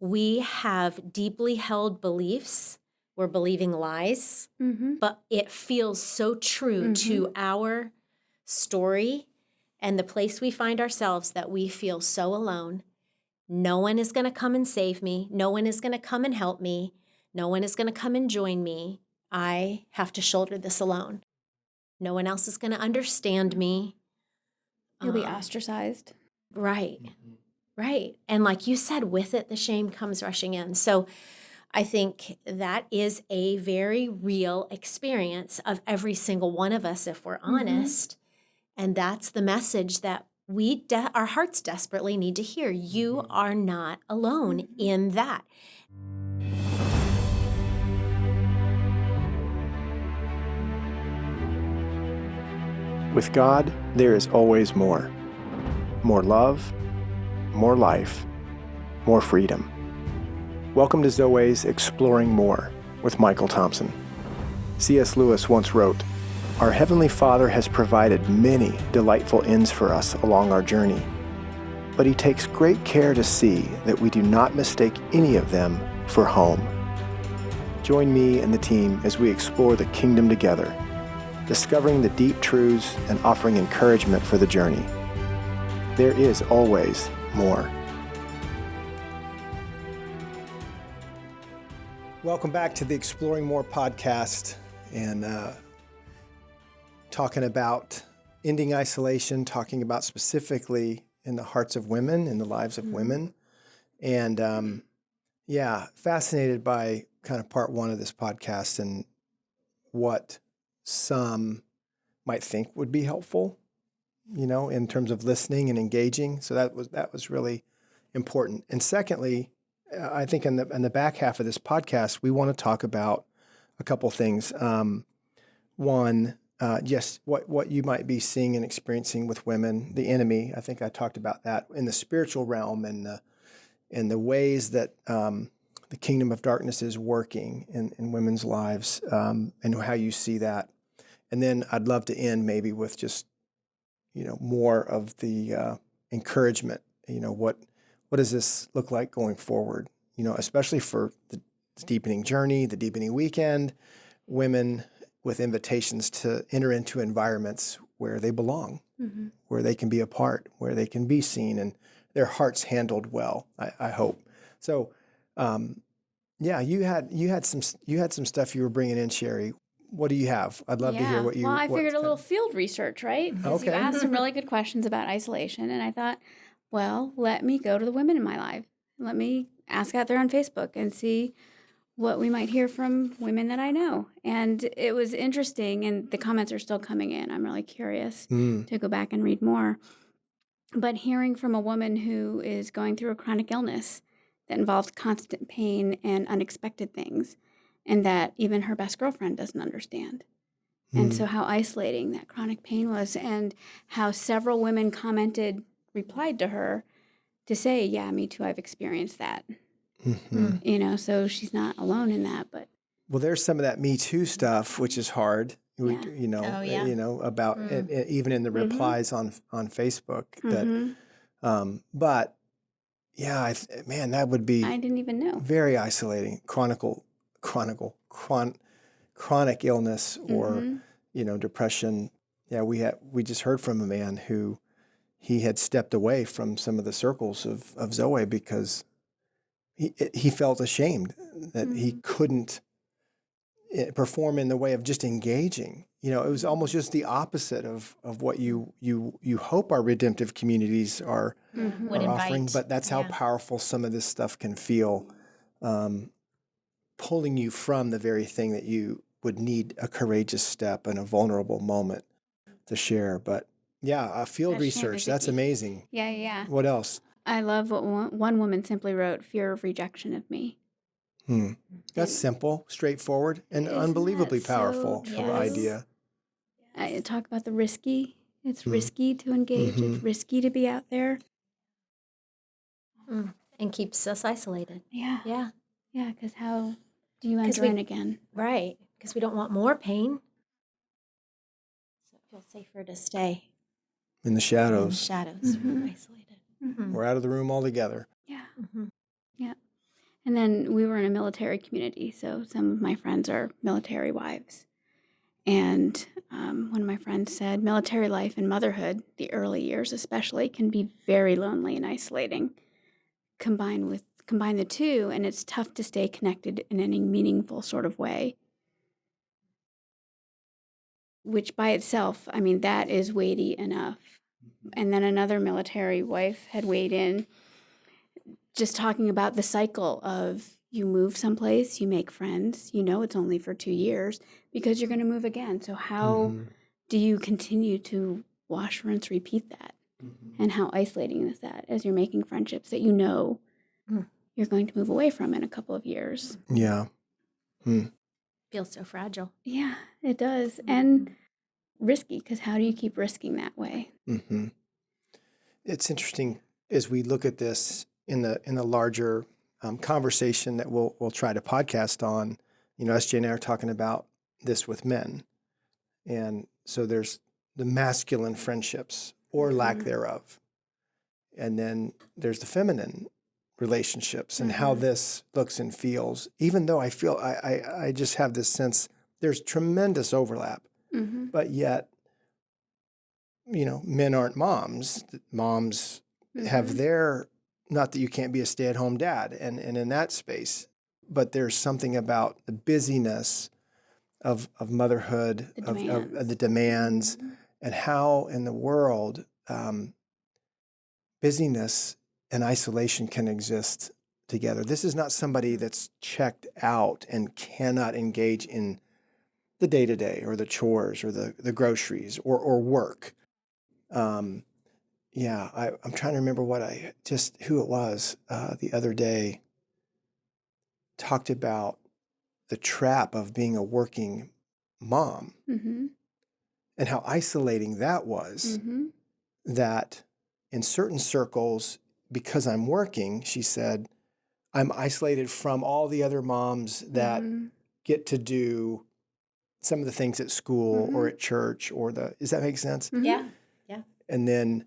we have deeply held beliefs. We're believing lies, but it feels so true to our story and the place we find ourselves that we feel so alone. No one is going to come and save me. No one is going to come and help me. No one is going to come and join me. I have to shoulder this alone. No one else is going to understand me. You'll be ostracized. Right. Right. And like you said, with it, the shame comes rushing in. So I think that is a very real experience of every single one of us, if we're honest. And that's the message that our hearts desperately need to hear. You are not alone in that. With God, there is always more. More love, more life, more freedom. Welcome to Zoweh's Exploring More with Michael Thompson. C.S. Lewis once wrote, "Our Heavenly Father has provided many delightful inns for us along our journey, but He takes great care to see that we do not mistake any of them for home." Join me and the team as we explore the kingdom together, discovering the deep truths and offering encouragement for the journey. There is always more. Welcome back to the Exploring More podcast, and talking about ending isolation, talking about specifically in the hearts of women, in the lives of women. And fascinated by kind of part one of this podcast and what some might think would be helpful, in terms of listening and engaging. So that was really important. And secondly, I think in the back half of this podcast, we want to talk about a couple things. One, just what you might be seeing and experiencing with women, the enemy. I think I talked about that in the spiritual realm and the ways that the kingdom of darkness is working in women's lives, and how you see that. And then I'd love to end maybe with just, more of the encouragement. What does this look like going forward? Especially for the deepening journey, the deepening weekend, women with invitations to enter into environments where they belong, where they can be a part, where they can be seen, and their hearts handled well. I hope. So, you had some stuff you were bringing in, Sherry. What do you have? I'd love to hear what you. Well, I figured a little field research, right? Because you asked some really good questions about isolation, and I thought, well, let me go to the women in my life. Let me ask out there on Facebook and see what we might hear from women that I know. And it was interesting, and the comments are still coming in. I'm really curious to go back and read more. But hearing from a woman who is going through a chronic illness that involves constant pain and unexpected things, and that even her best girlfriend doesn't understand. And so how isolating that chronic pain was, and how several women replied to her to say, yeah, me too, I've experienced that. So she's not alone in that. But well, there's some of that Me Too stuff, which is hard. Yeah. About even in the replies on Facebook. That, but yeah, that would be. I didn't even know. Very isolating, chronic illness or depression. Yeah, we just heard from a man who he had stepped away from some of the circles of Zoweh because he felt ashamed that he couldn't perform in the way of just engaging. It was almost just the opposite of what you hope our redemptive communities are offering. But that's how powerful some of this stuff can feel, pulling you from the very thing that you would need a courageous step and a vulnerable moment to share. But field research, that's amazing. Yeah. What else? I love what one woman simply wrote, fear of rejection of me. That's simple, straightforward, and unbelievably powerful idea. I talk about the risky. It's risky to engage. It's risky to be out there. And keeps us isolated. Yeah, because how do you enter in again? Right, because we don't want more pain. So it feels safer to stay. In the shadows. Isolated. We're out of the room altogether. Yeah. Mm-hmm. Yeah. And then we were in a military community, so some of my friends are military wives. And one of my friends said military life and motherhood, the early years especially, can be very lonely and isolating. Combine the two, and it's tough to stay connected in any meaningful sort of way. Which by itself, I mean, that is weighty enough. And then another military wife had weighed in, just talking about the cycle of you move someplace, you make friends, you know it's only for 2 years because you're going to move again. So how do you continue to wash, rinse, repeat that? And how isolating is that as you're making friendships that you know you're going to move away from in a couple of years? Yeah. Feels so fragile. Yeah, it does. And risky, because how do you keep risking that way? It's interesting as we look at this in the larger conversation that we'll try to podcast on. You know, SJ and I are talking about this with men, and so there's the masculine friendships or lack thereof, and then there's the feminine relationships and how this looks and feels. Even though I feel I just have this sense there's tremendous overlap, but yet, you know, men aren't moms. Moms have their, not that you can't be a stay-at-home dad and in that space, but there's something about the busyness of motherhood, of the demands, and how in the world busyness and isolation can exist together. This is not somebody that's checked out and cannot engage in the day-to-day or the chores or the groceries or work. I'm trying to remember who it was the other day talked about the trap of being a working mom and how isolating that was. That in certain circles, because I'm working, she said, I'm isolated from all the other moms that get to do some of the things at school or at church does that make sense? Yeah. And then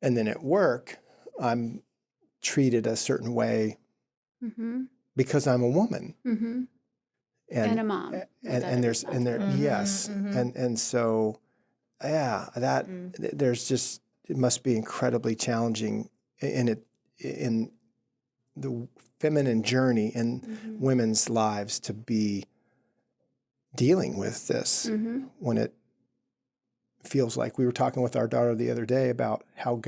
at work, I'm treated a certain way because I'm a woman And a mom. Yes, and so there's just it must be incredibly challenging in the feminine journey in women's lives to be dealing with this when it feels like we were talking with our daughter the other day about how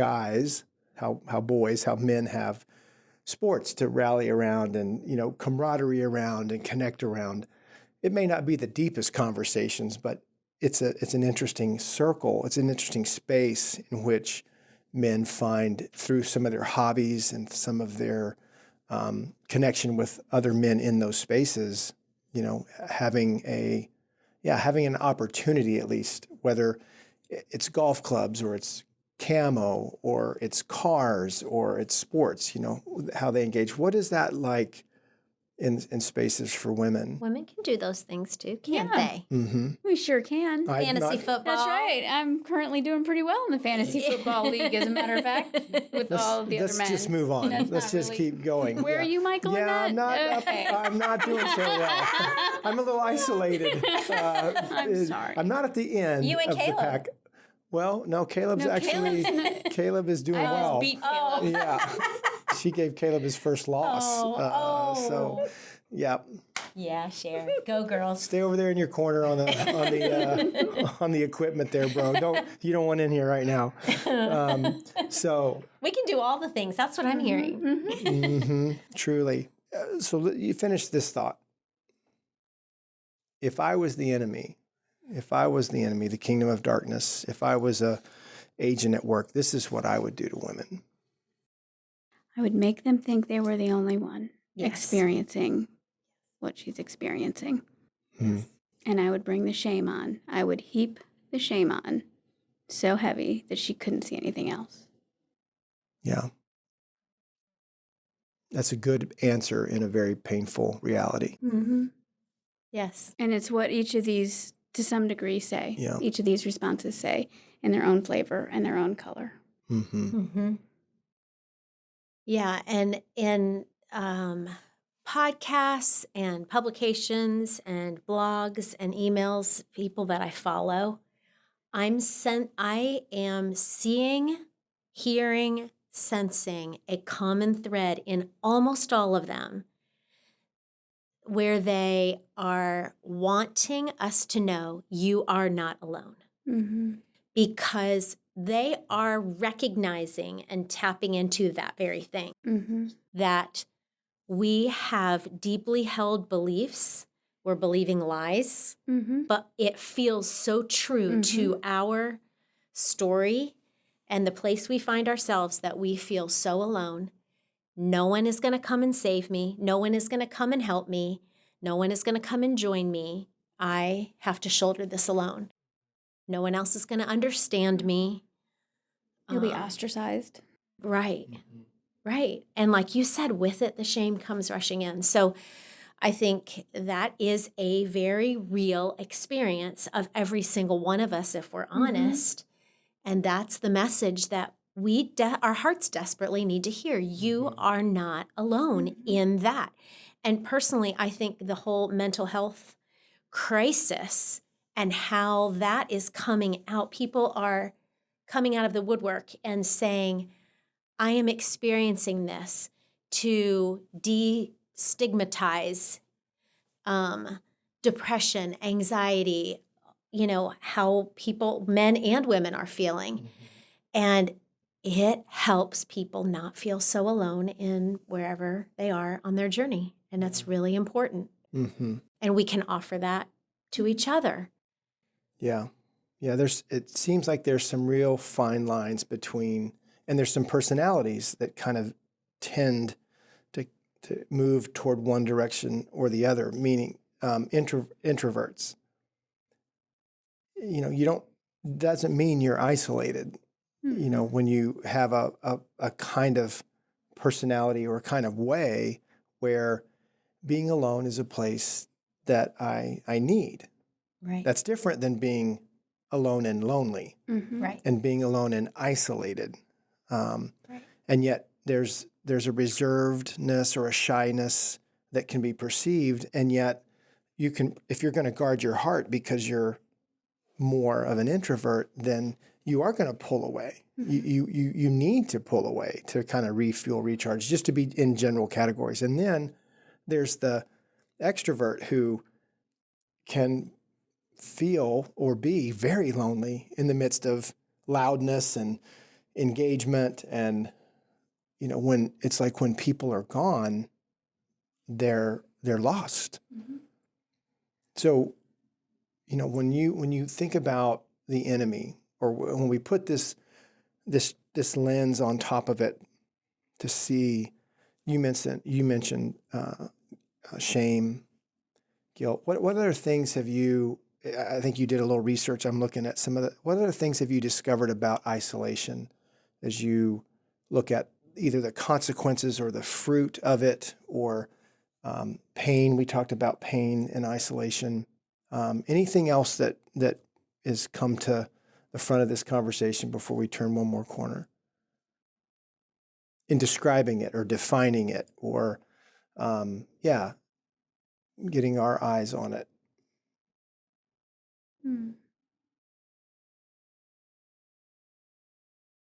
men have sports to rally around and, you know, camaraderie around and connect around. It may not be the deepest conversations, but it's an interesting circle. It's an interesting space in which men find through some of their hobbies and some of their connection with other men in those spaces, you know, having an opportunity at least, whether it's golf clubs or it's camo or it's cars or it's sports, you know, how they engage. What is that like in spaces for women? Women can do those things too, can't they? We sure can. Fantasy football. That's right. I'm currently doing pretty well in the fantasy football league, as a matter of fact, with all of the other men. Let's just move on. Let's just keep going. Where are you, Michael, in that? I'm not doing so well. I'm a little isolated. I'm sorry. I'm not at the end You and of Caleb. the pack. Well, no, Caleb is doing well. I beat Caleb. Yeah. She gave Caleb his first loss. So, yeah. Yeah, Sherry. Go girls. Stay over there in your corner on the equipment there, bro. You don't want in here right now. So we can do all the things. That's what I'm hearing. Truly. So you finish this thought. If I was the enemy, the kingdom of darkness, if I was a agent at work, this is what I would do to women. I would make them think they were the only one experiencing what she's experiencing. And I would bring the shame on. I would heap the shame on so heavy that she couldn't see anything else. Yeah. That's a good answer in a very painful reality. Yes. And it's what each of these, to some degree, say. Yeah. Each of these responses say in their own flavor and their own color. Yeah, and podcasts and publications and blogs and emails, people that I follow, I am seeing, hearing, sensing a common thread in almost all of them where they are wanting us to know you are not alone. Mm-hmm. Because they are recognizing and tapping into that very thing, Mm-hmm. that we have deeply held beliefs. We're believing lies, Mm-hmm. but it feels so true to our story and the place we find ourselves that we feel so alone. No one is going to come and save me. No one is going to come and help me. No one is going to come and join me. I have to shoulder this alone. No one else is going to understand me. You'll be ostracized. Right. Right. And like you said, with it, the shame comes rushing in. So I think that is a very real experience of every single one of us, if we're honest. And that's the message that our hearts desperately need to hear. You are not alone in that. And personally, I think the whole mental health crisis and how that is coming out, people are coming out of the woodwork and saying, I am experiencing this, to destigmatize depression, anxiety, how people, men and women, are feeling. And it helps people not feel so alone in wherever they are on their journey. And that's really important. Mm-hmm. And we can offer that to each other. Yeah. Yeah. It seems like there's some real fine lines between, and there's some personalities that kind of tend to move toward one direction or the other, meaning introverts. Doesn't mean you're isolated. When you have a kind of personality or a kind of way where being alone is a place that I need. Right. That's different than being alone and lonely, Right. and being alone and isolated. Right. And yet there's a reservedness or a shyness that can be perceived, and yet you can, if you're going to guard your heart because you're more of an introvert, then you are going to pull away. You need to pull away to kind of refuel, recharge, just to be in general categories. And then there's the extrovert who can feel or be very lonely in the midst of loudness and engagement. And when it's like when people are gone, they're lost. So when you think about the enemy, or when we put this lens on top of it to see, you mentioned shame, guilt. What other things have you? I think you did a little research. I'm looking at what other things have you discovered about isolation as you look at either the consequences or the fruit of it, or pain? We talked about pain and isolation. Anything else that has come to the front of this conversation before we turn one more corner in describing it or defining it, or getting our eyes on it?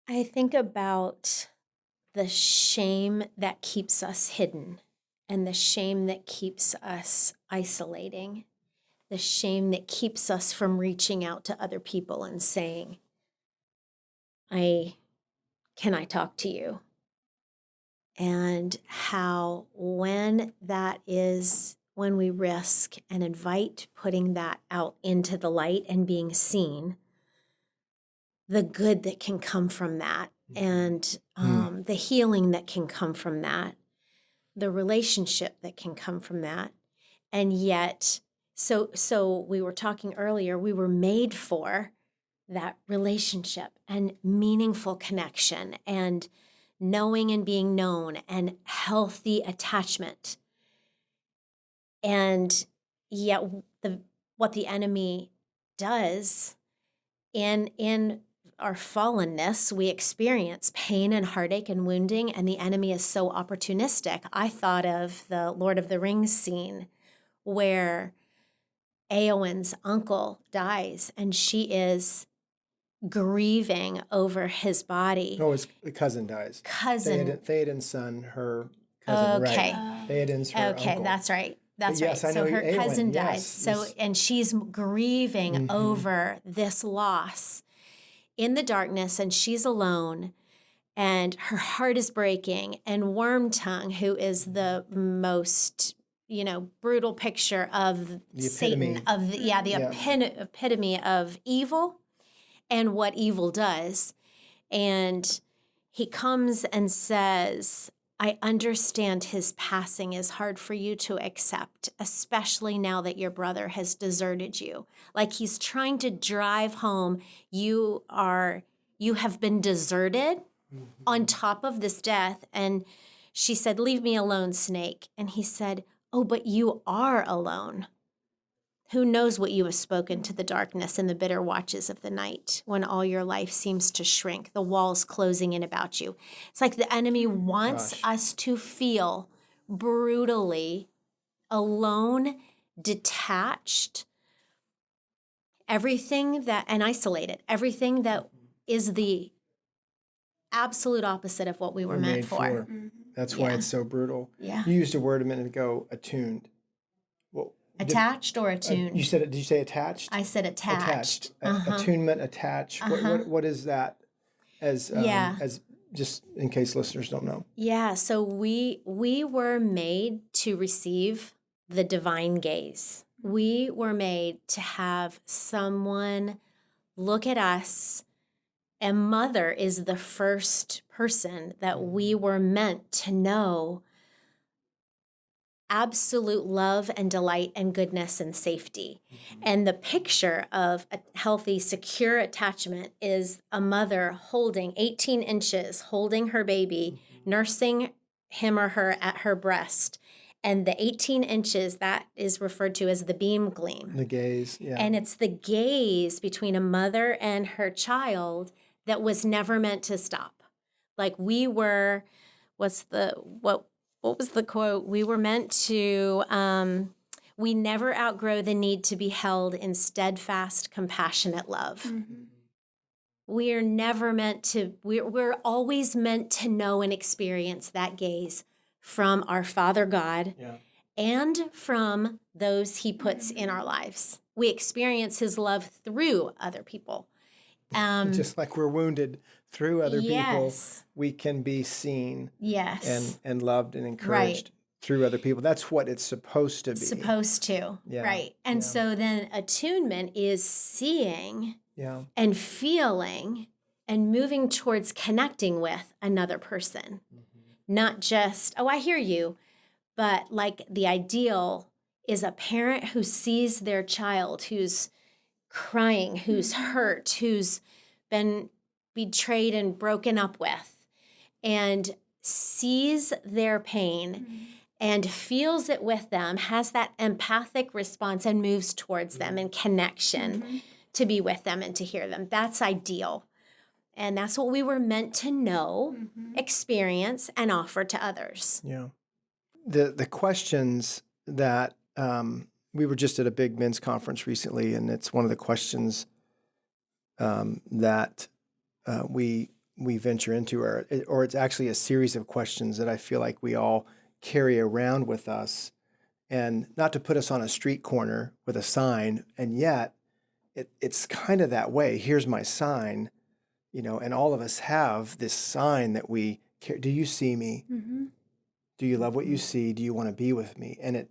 I think about the shame that keeps us hidden, and the shame that keeps us isolating, the shame that keeps us from reaching out to other people and saying, can I talk to you? And how when we risk and invite putting that out into the light and being seen, the good that can come from that, and the healing that can come from that, the relationship that can come from that. And yet, so we were talking earlier, we were made for that relationship and meaningful connection and knowing and being known and healthy attachment. And yet what the enemy does in our fallenness, we experience pain and heartache and wounding, and the enemy is so opportunistic. I thought of the Lord of the Rings scene where Eowyn's uncle dies, and she is grieving over his body. Oh, his cousin dies. Theoden's son, her cousin, Okay. right? Theoden's her Okay, uncle. that's right. That's Yes, right. I know So her Eowyn, cousin yes, dies. So, yes. and she's grieving over this loss in the darkness, and she's alone, and her heart is breaking. And Wormtongue, who is the most, brutal picture of The Satan, epitome. epitome of evil and what evil does. And he comes and says, I understand his passing is hard for you to accept, especially now that your brother has deserted you. Like he's trying to drive home, you have been deserted on top of this death. And she said, leave me alone, Snake. And he said, oh, but you are alone. Who knows what you have spoken to the darkness in the bitter watches of the night when all your life seems to shrink, the walls closing in about you. It's like the enemy wants us to feel brutally alone, detached, and isolated. Everything that is the absolute opposite of what we were meant for. Mm-hmm. That's why it's so brutal. Yeah. You used a word a minute ago, attuned. Well, Attached or attuned? Did you say attached? I said attached. Attunement, attached. What is that? As just in case listeners don't know. Yeah, so we were made to receive the divine gaze. We were made to have someone look at us, and mother is the first person that we were meant to know absolute love and delight and goodness and safety. And the picture of a healthy, secure attachment is a mother holding 18 inches, holding her baby, nursing him or her at her breast. And the 18 inches, that is referred to as the beam gleam. The gaze, yeah. And it's the gaze between a mother and her child that was never meant to stop. Like we were, what was the quote? We were meant to, we never outgrow the need to be held in steadfast, compassionate love. Mm-hmm. We are never meant to, we're always meant to know and experience that gaze from our Father God and from those he puts in our lives. We experience his love through other people. Just like we're wounded through other people, we can be seen and loved and encouraged through other people. That's what it's supposed to be. Supposed to, right. And so then attunement is seeing and feeling and moving towards connecting with another person. Mm-hmm. Not just, oh, I hear you, but like the ideal is a parent who sees their child who's crying, who's hurt, who's been betrayed and broken up with, and sees their pain and feels it with them, has that empathic response and moves towards them in connection to be with them and to hear them. That's ideal. And that's what we were meant to know, experience, and offer to others. Yeah. The questions that we were just at a big men's conference recently, and it's one of the questions that we venture into, or it's actually a series of questions that I feel like we all carry around with us, and not to put us on a street corner with a sign, and yet it's kind of that way. Here's my sign, and all of us have this sign that we carry. Do you see me? Mm-hmm. Do you love what you see? Do you want to be with me? And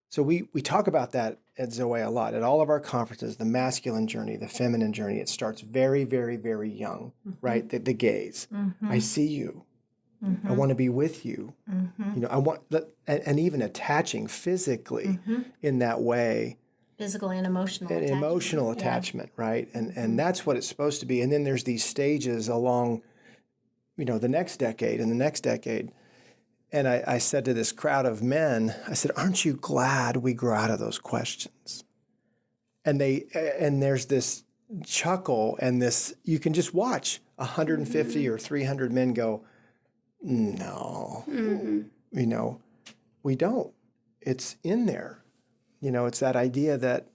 so we talk about that at Zoweh a lot. At all of our conferences, the masculine journey, the feminine journey, it starts very, very, very young, right? The gaze. Mm-hmm. I see you. Mm-hmm. I want to be with you. Mm-hmm. I want, and even attaching physically in that way. Physical and emotional attachment. Emotional attachment, right? And that's what it's supposed to be. And then there's these stages along, the next decade and the next decade. And I said to this crowd of men, I said, aren't you glad we grow out of those questions? And there's this chuckle and this, you can just watch 150 or 300 men go, no, we don't. It's in there. It's that idea that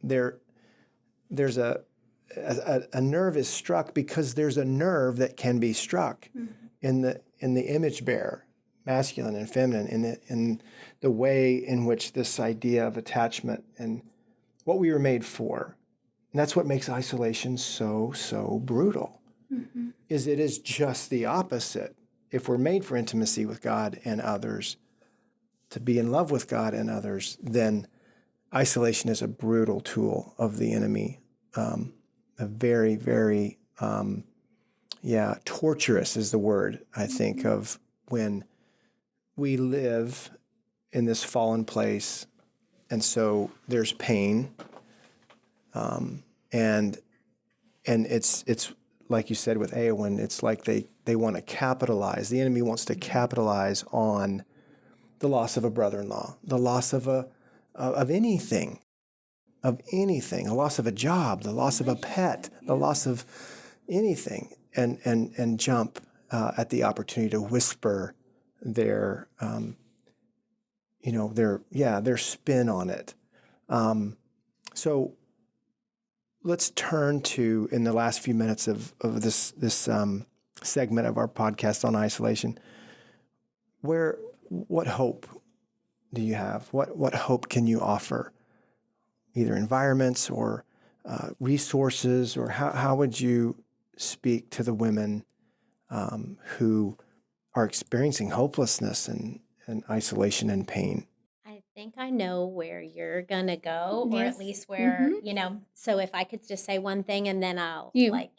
there's a nerve is struck because there's a nerve that can be struck in the image bearer, masculine and feminine, in the way in which this idea of attachment and what we were made for. And that's what makes isolation so brutal, is it is just the opposite. If we're made for intimacy with God and others, to be in love with God and others, then isolation is a brutal tool of the enemy. A very, very, torturous is the word, I think, of when we live in this fallen place. And so there's pain. And it's like you said with Eowyn, it's like they want to capitalize. The enemy wants to capitalize on the loss of a brother-in-law, the loss of anything, a loss of a job, the loss of a pet, the loss of anything, and jump at the opportunity to whisper their spin on it. So let's turn to, in the last few minutes of this segment of our podcast on isolation, what hope do you have? What hope can you offer? Either environments or resources, or how would you speak to the women who are experiencing hopelessness and isolation and pain? I think I know where you're going to go, or Yes. at least where, so if I could just say one thing and then I'll and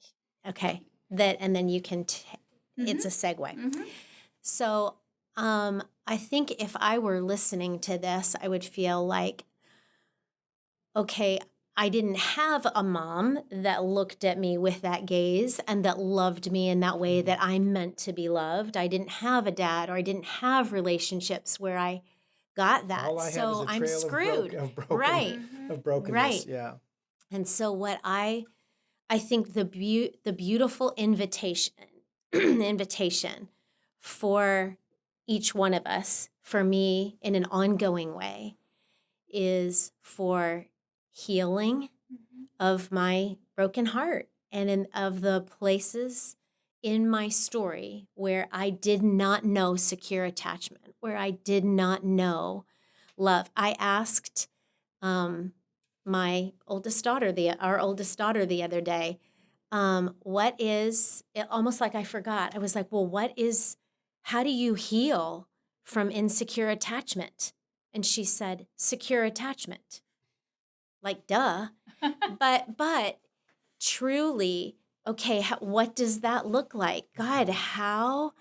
then you can, it's a segue. So I think if I were listening to this, I would feel like, okay, I didn't have a mom that looked at me with that gaze and that loved me in that way that I meant to be loved. I didn't have a dad, or I didn't have relationships where I got that. All I so have is a I'm trail screwed. of brokenness. Right. Yeah. And so what I think the beautiful invitation for each one of us, for me in an ongoing way, is for healing of my broken heart and of the places in my story where I did not know secure attachment, where I did not know love. I asked my oldest daughter, our oldest daughter, the other day, what is it? Almost like I forgot. I was like, well, how do you heal from insecure attachment? And she said, secure attachment. Like, duh. but truly, okay, what does that look like? God, how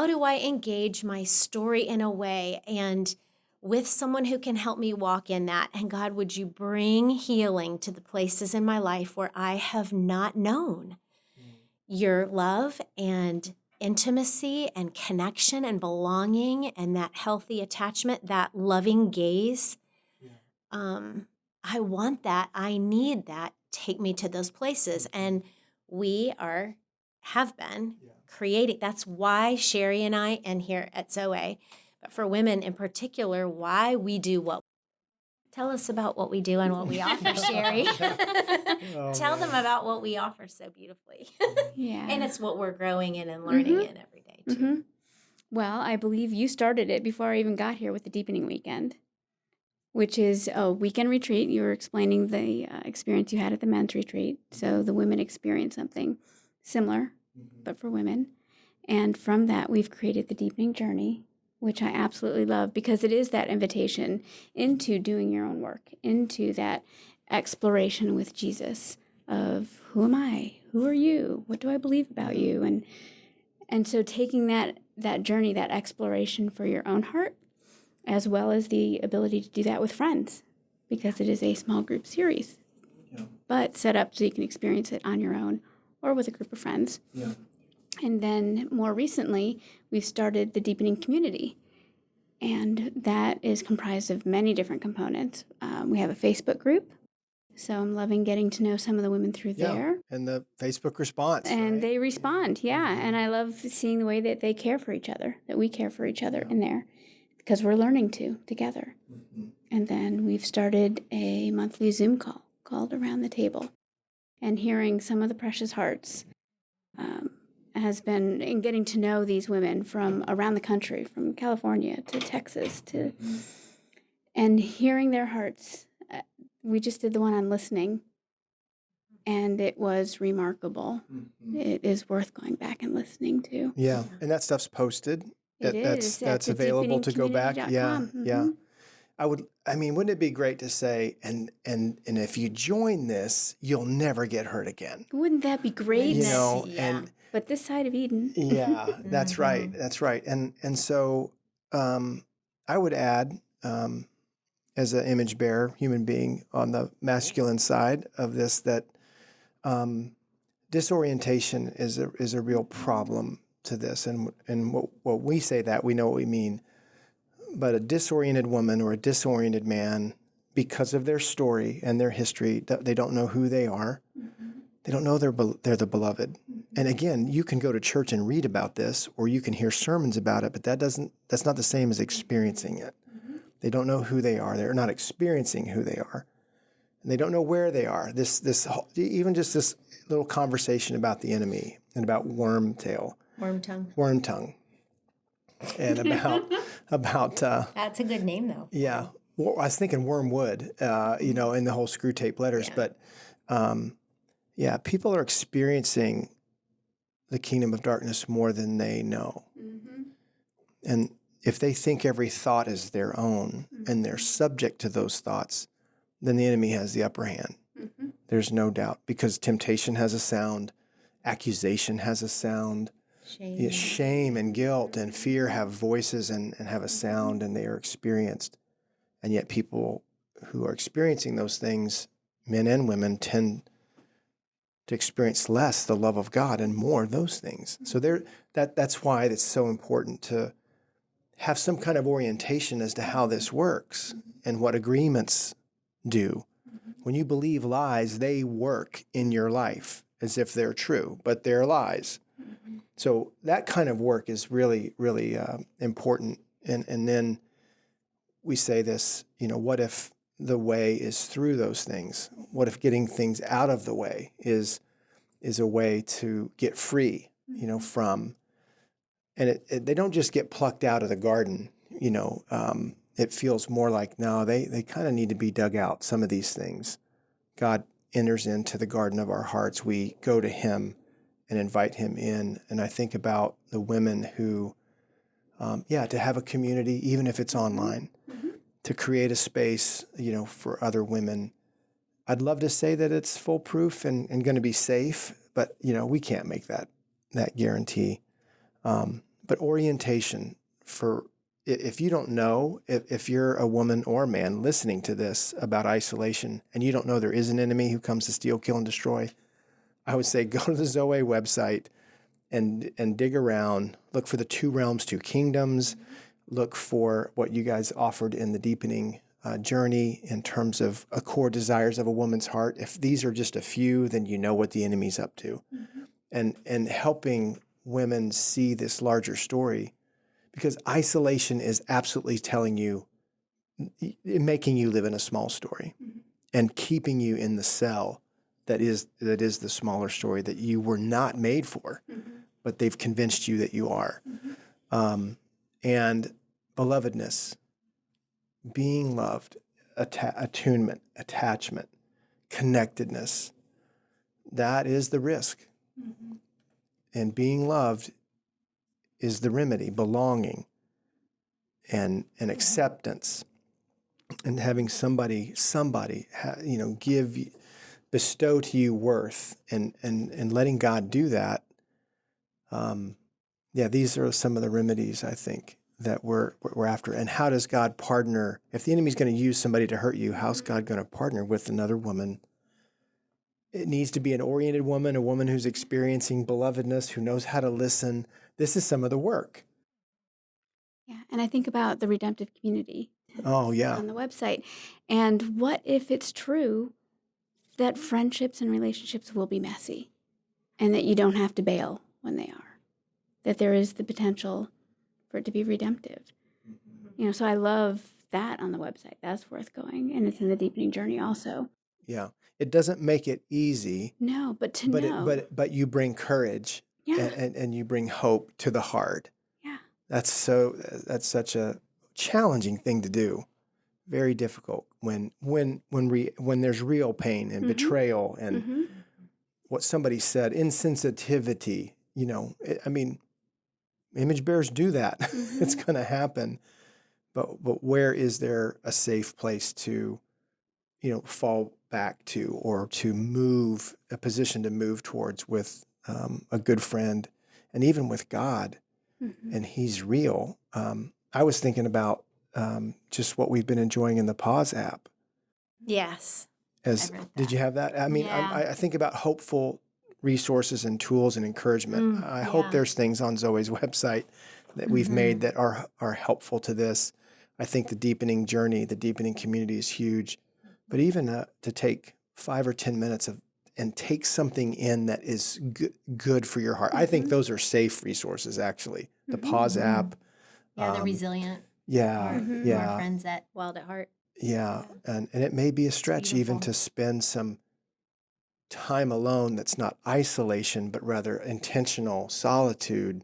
do I engage my story in a way and with someone who can help me walk in that? And God, would you bring healing to the places in my life where I have not known your love and intimacy and connection and belonging and that healthy attachment, that loving gaze? I want that. I need that. Take me to those places. And we have been creating. That's why Sherry and I, and here at Zoweh, but for women in particular, why we do what. Tell us about what we do and what we offer, Sherry. Tell them about what we offer so beautifully. Yeah. And it's what we're growing in and learning in every day, too. Well, I believe you started it before I even got here with the Deepening Weekend, which is a weekend retreat. You were explaining the experience you had at the men's retreat. So the women experience something similar, but for women. And from that, we've created the Deepening Journey, which I absolutely love because it is that invitation into doing your own work, into that exploration with Jesus of who am I? Who are you? What do I believe about you? And so taking that journey, that exploration for your own heart, as well as the ability to do that with friends, because it is a small group series, but set up so you can experience it on your own or with a group of friends. Yeah. And then more recently, we've started the Deepening Community, and that is comprised of many different components. We have a Facebook group So I'm loving getting to know some of the women through there. And the Facebook response. And right? they respond, And I love seeing the way that they care for each other, that we care for each other in there, because we're learning to together. And then we've started a monthly Zoom call called Around the Table. And hearing some of the precious hearts has been, in getting to know these women from around the country, from California to Texas and hearing their hearts. We just did the one on listening, and it was remarkable. It is worth going back and listening to. Yeah, and that stuff's posted. It is. That's available to go back. Yeah, yeah. Wouldn't it be great to say, and if you join this, you'll never get hurt again. Wouldn't that be great? But this side of Eden. Yeah, that's right. That's right. And so I would add, as an image bearer, human being on the masculine side of this, that disorientation is a real problem to this. And what we say that, we know what we mean. But a disoriented woman or a disoriented man, because of their story and their history, they don't know who they are. They don't know they're the beloved. And again, you can go to church and read about this, or you can hear sermons about it, but that's not the same as experiencing it. They don't know who they are. They're not experiencing who they are. And they don't know where they are. Even just this little conversation about the enemy and about worm tongue. And about that's a good name though. Yeah. Well, I was thinking wormwood, in the whole screw tape letters, but people are experiencing the kingdom of darkness more than they know. And if they think every thought is their own and they're subject to those thoughts, then the enemy has the upper hand. There's no doubt, because temptation has a sound, accusation has a sound, shame and guilt and fear have voices and have a sound, and they are experienced. And yet people who are experiencing those things, men and women, tend to experience less the love of God and more those things. So that's why it's so important to have some kind of orientation as to how this works and what agreements do. When you believe lies, they work in your life as if they're true, but they're lies. So that kind of work is really, really important. And then we say this, what if the way is through those things? What if getting things out of the way is a way to get free, from, and they don't just get plucked out of the garden, it feels more like, no, they kind of need to be dug out, some of these things. God enters into the garden of our hearts. We go to him and invite him in. And I think about the women who, to have a community, even if it's online, to create a space, for other women. I'd love to say that it's foolproof and going to be safe, but, we can't make that guarantee. But orientation for, if you don't know, if you're a woman or a man listening to this about isolation and you don't know there is an enemy who comes to steal, kill, and destroy, I would say go to the Zoweh website and dig around, look for the 2 realms, 2 kingdoms, look for what you guys offered in the deepening journey in terms of a core desires of a woman's heart. If these are just a few, then you know what the enemy's up to. And helping women see this larger story, because isolation is absolutely telling you, making you live in a small story and keeping you in the cell that is the smaller story that you were not made for, but they've convinced you that you are. And belovedness, being loved, attunement, attachment, connectedness, that is the risk. And being loved is the remedy, belonging and acceptance, and having somebody bestow to you worth, and letting God do that. These are some of the remedies, I think, that we're after. And how does God partner? If the enemy's going to use somebody to hurt you, how's God going to partner with another woman? It needs to be an oriented woman, a woman who's experiencing belovedness, who knows how to listen. This is some of the work. Yeah, and I think about the redemptive community. Oh, yeah. On the website. And what if it's true that friendships and relationships will be messy and that you don't have to bail when they are, that there is the potential for it to be redemptive. So I love that on the website. That's worth going. And it's in the Deepening Journey also. Yeah. It doesn't make it easy. No, but know. But you bring courage and you bring hope to the heart. Yeah. That's such a challenging thing to do. Very difficult when there's real pain and betrayal and what somebody said, insensitivity, image bearers do that. It's going to happen. But where is there a safe place to, fall back to, or to move, a position to move towards with a good friend and even with God, and He's real. I was thinking about just what we've been enjoying in the Pause app. Yes. Did you have that? I think about hopeful resources and tools and encouragement. I hope there's things on Zoweh's website that we've made that are helpful to this. I think the deepening journey, the deepening community is huge. But even to take 5 or 10 minutes and take something in that is good for your heart. I think those are safe resources, actually. The Pause app. Yeah, the Resilient. Yeah, yeah. Our friends at Wild at Heart. Yeah, and it may be a stretch even to spend some time alone that's not isolation, but rather intentional solitude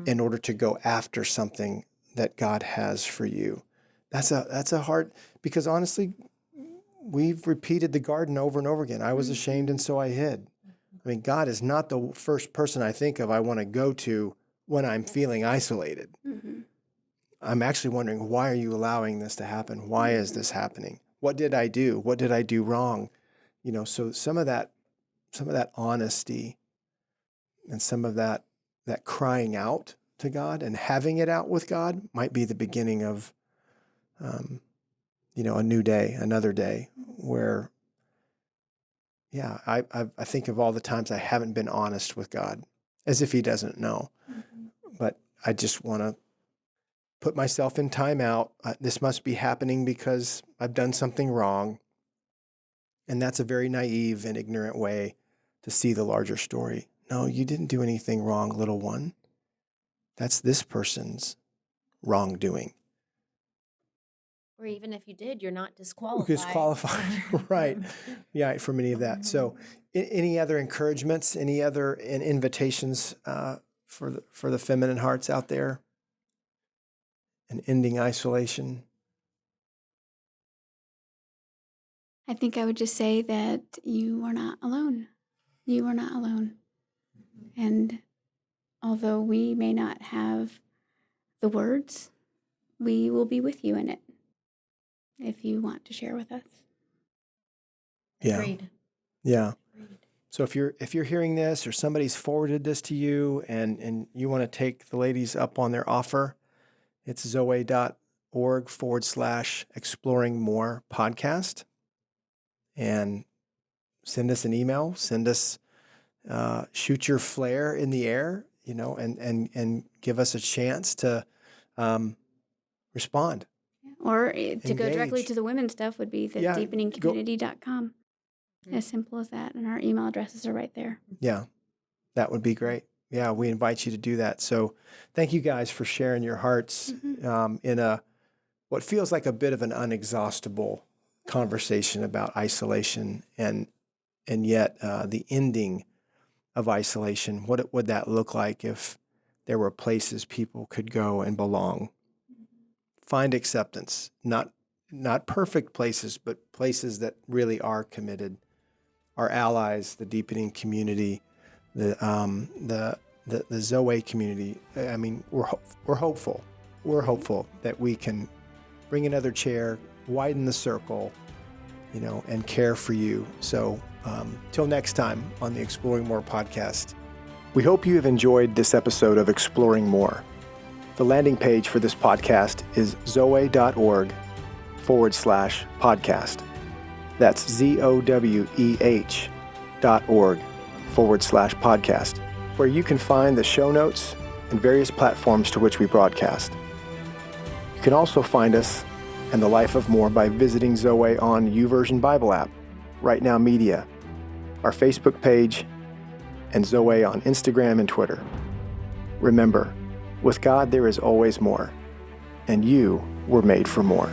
in order to go after something that God has for you. That's a hard, because honestly, we've repeated the garden over and over again. I was ashamed and so I hid. God is not the first person I think of I want to go to when I'm feeling isolated. I'm actually wondering, why are you allowing this to happen? Why is this happening? What did I do? What did I do wrong? So some of that honesty and some of that crying out to God and having it out with God might be the beginning of, a new day, another day where, I think of all the times I haven't been honest with God, as if He doesn't know. But I just want to put myself in timeout. This must be happening because I've done something wrong. And that's a very naive and ignorant way to see the larger story. No, you didn't do anything wrong, little one. That's this person's wrongdoing. Or even if you did, you're not disqualified. Disqualified, right. Yeah, from any of that. So any other encouragements, any other invitations for the feminine hearts out there? And ending isolation? I think I would just say that you are not alone. You are not alone. And although we may not have the words, we will be with you in it if you want to share with us. Yeah. Agreed. Yeah. Agreed. So if you're hearing this, or somebody's forwarded this to you and you want to take the ladies up on their offer, it's Zoweh.org/exploring more podcast. And send us an email, shoot your flare in the air, and give us a chance to respond. Or to go directly to the women's stuff would be the deepeningcommunity.com. As simple as that. And our email addresses are right there. Yeah, that would be great. Yeah, we invite you to do that. So thank you guys for sharing your hearts in what feels like a bit of an unexhaustible conversation about isolation and yet the ending of isolation. What would that look like if there were places people could go and belong? Find acceptance, not perfect places, but places that really are committed. Our allies, the deepening community, the Zoweh community. We're hopeful. We're hopeful that we can bring another chair, widen the circle, and care for you. So till next time on the Exploring More podcast. We hope you have enjoyed this episode of Exploring More. The landing page for this podcast is Zoweh.org/podcast. That's ZOWEH.org/podcast, where you can find the show notes and various platforms to which we broadcast. You can also find us and the Life of More by visiting Zoweh on YouVersion Bible app, Right Now Media, our Facebook page, and Zoweh on Instagram and Twitter. Remember, with God there is always more, and you were made for more.